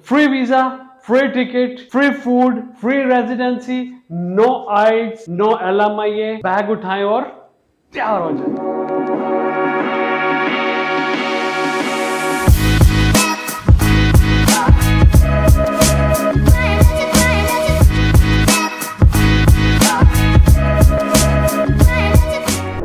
Free visa, free ticket, free food, free residency, no IDs, no LMIA, bag उठाएं और तैयार हो जाए।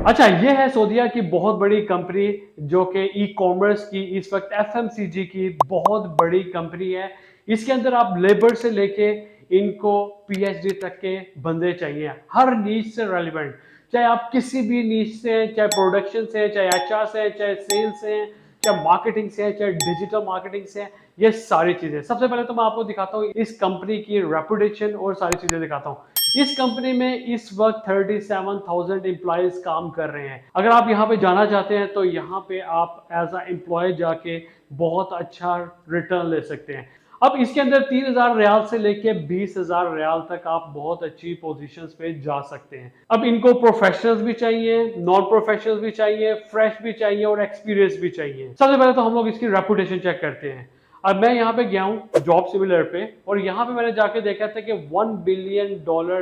अच्छा, ये है सऊदीया की बहुत बड़ी कंपनी जो कि ई कॉमर्स की, इस वक्त FMCG की बहुत बड़ी कंपनी है। इसके अंदर आप लेबर से लेके इनको PhD तक के बंदे चाहिए, हर नीच से रेलिवेंट, चाहे आप किसी भी नीच से हैं, चाहे प्रोडक्शन से हैं, चाहे HR से हैं, चाहे सेल्स से हैं, चाहे मार्केटिंग से है, चाहे डिजिटल मार्केटिंग से है, ये सारी चीजें। सबसे पहले तो मैं आपको दिखाता हूँ इस कंपनी की रेपुटेशन और सारी चीजें दिखाता हूँ। इस कंपनी में इस वक्त 37,000 एम्प्लॉयज काम कर रहे हैं। अगर आप यहाँ पे जाना चाहते हैं तो यहाँ पे आप एज अ एम्प्लॉय जाके बहुत अच्छा रिटर्न ले सकते हैं। अब इसके अंदर 3,000 रियाल से लेके 20,000 रियाल तक आप बहुत अच्छी पोजीशंस पे जा सकते हैं। अब इनको प्रोफेशनल्स भी चाहिए, नॉन प्रोफेशनल्स भी चाहिए, फ्रेश भी चाहिए और एक्सपीरियंस भी चाहिए। सबसे पहले तो हम लोग इसकी रेपुटेशन चेक करते हैं। अब मैं यहाँ पे गया हूँ जॉब सिमिलर पे और यहाँ पे मैंने जाके देखा था कि $1 बिलियन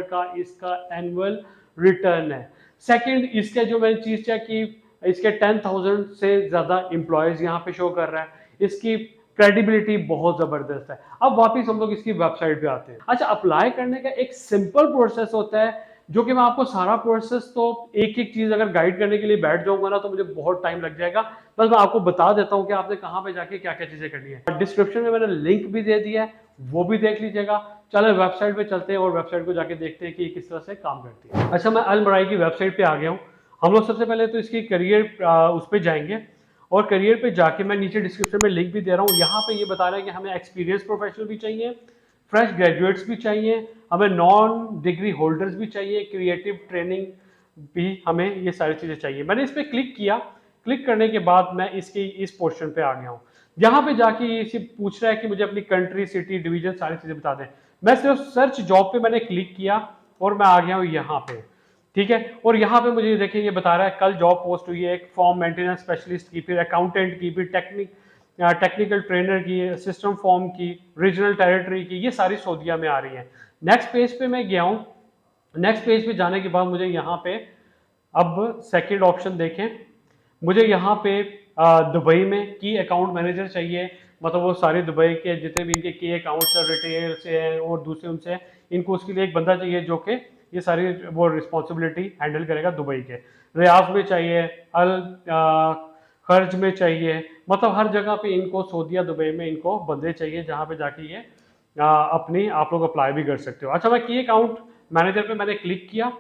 का इसका एनुअल रिटर्न है। सेकंड, इसके जो मैंने चीज चेक की, इसके 10,000 से ज्यादा एम्प्लॉयज यहाँ पे शो कर रहा है। इसकी क्रेडिबिलिटी बहुत जबरदस्त है। अब वापिस हम लोग इसकी वेबसाइट पे आते हैं। अच्छा, अप्लाई करने का एक सिंपल प्रोसेस होता है जो कि मैं आपको सारा प्रोसेस तो एक एक चीज अगर गाइड करने के लिए बैठ जाऊंगा ना तो मुझे बहुत टाइम लग जाएगा। बस मैं आपको बता देता हूं कि आपने कहां पे जाके क्या क्या चीजें करनी है। डिस्क्रिप्शन में मैंने लिंक भी दे दिया है, वो भी देख लीजिएगा। चलो वेबसाइट पे चलते हैं और वेबसाइट को जाके देखते हैं कि किस तरह से काम करती है। अच्छा, मैं अल मराई की वेबसाइट पे आ गया हूँ। हम लोग सबसे पहले तो इसकी करियर उस पर जाएंगे और करियर पे जाके मैं नीचे डिस्क्रिप्शन में लिंक भी दे रहा हूँ। यहाँ पे ये बता रहा है कि हमें एक्सपीरियंस प्रोफेशनल भी चाहिए, फ्रेश ग्रेजुएट्स भी चाहिए, हमें नॉन डिग्री होल्डर्स भी चाहिए, क्रिएटिव ट्रेनिंग भी, हमें ये सारी चीज़ें चाहिए। मैंने इस पर क्लिक किया। क्लिक करने के बाद मैं इसकी इस पोर्शन पे आ गया हूँ। यहाँ पे जाके ये पूछ रहा है कि मुझे अपनी कंट्री, सिटी, डिवीजन सारी चीज़ें बता दें। मैं सिर्फ सर्च जॉब पे मैंने क्लिक किया और मैं आ गया हूँ यहाँ पे। ठीक है, और यहाँ पे मुझे देखिए ये बता रहा है कल जॉब पोस्ट हुई है, एक फॉर्म मेंटेनेंस स्पेशलिस्ट की, फिर अकाउंटेंट की, फिर टेक्निकल ट्रेनर की, सिस्टम फॉर्म की, रीजनल टेरिटरी की, ये सारी सऊदीया में आ रही है। नेक्स्ट पेज पे मैं गया हूँ। नेक्स्ट पेज पे जाने के बाद मुझे यहाँ पे अब सेकंड ऑप्शन देखें, मुझे यहाँ पे दुबई में की अकाउंट मैनेजर चाहिए। मतलब वो सारे दुबई के जितने भी इनके की अकाउंट्स रिटेल से हैं और दूसरे उनसे, इनको उसके लिए एक बंदा चाहिए जो कि ये सारी वो रिस्पॉन्सिबिलिटी हैंडल करेगा दुबई के। रियाज में चाहिए, खर्च में चाहिए, मतलब हर जगह पे इनको सऊदीया दुबई में इनको बंदे चाहिए जहाँ पे जाके ये अपनी आप लोग अप्लाई भी कर सकते हो। अच्छा, मैं की अकाउंट मैनेजर पे मैंने क्लिक किया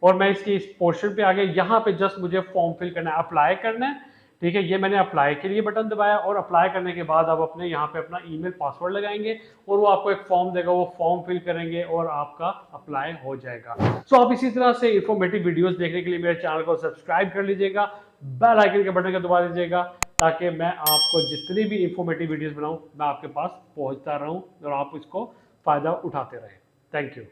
और मैं इसके इस पोर्शन पे आ गया। यहाँ पे जस्ट मुझे फॉर्म फिल करना है, अप्लाई करना है। ठीक है, ये मैंने अप्लाई के लिए बटन दबाया और अप्लाई करने के बाद आप अपने यहाँ पे अपना ईमेल पासवर्ड लगाएंगे और वो आपको एक फॉर्म देगा, वो फॉर्म फिल करेंगे और आपका अप्लाई हो जाएगा। सो आप इसी तरह से इंफॉर्मेटिव वीडियोस देखने के लिए मेरे चैनल को सब्सक्राइब कर लीजिएगा, बेल आइकन के बटन को दबा दीजिएगा ताकि मैं आपको जितनी भी इंफॉर्मेटिव वीडियोस बनाऊं मैं आपके पास पहुंचता रहूं और आप इसको फायदा उठाते रहें। Thank you.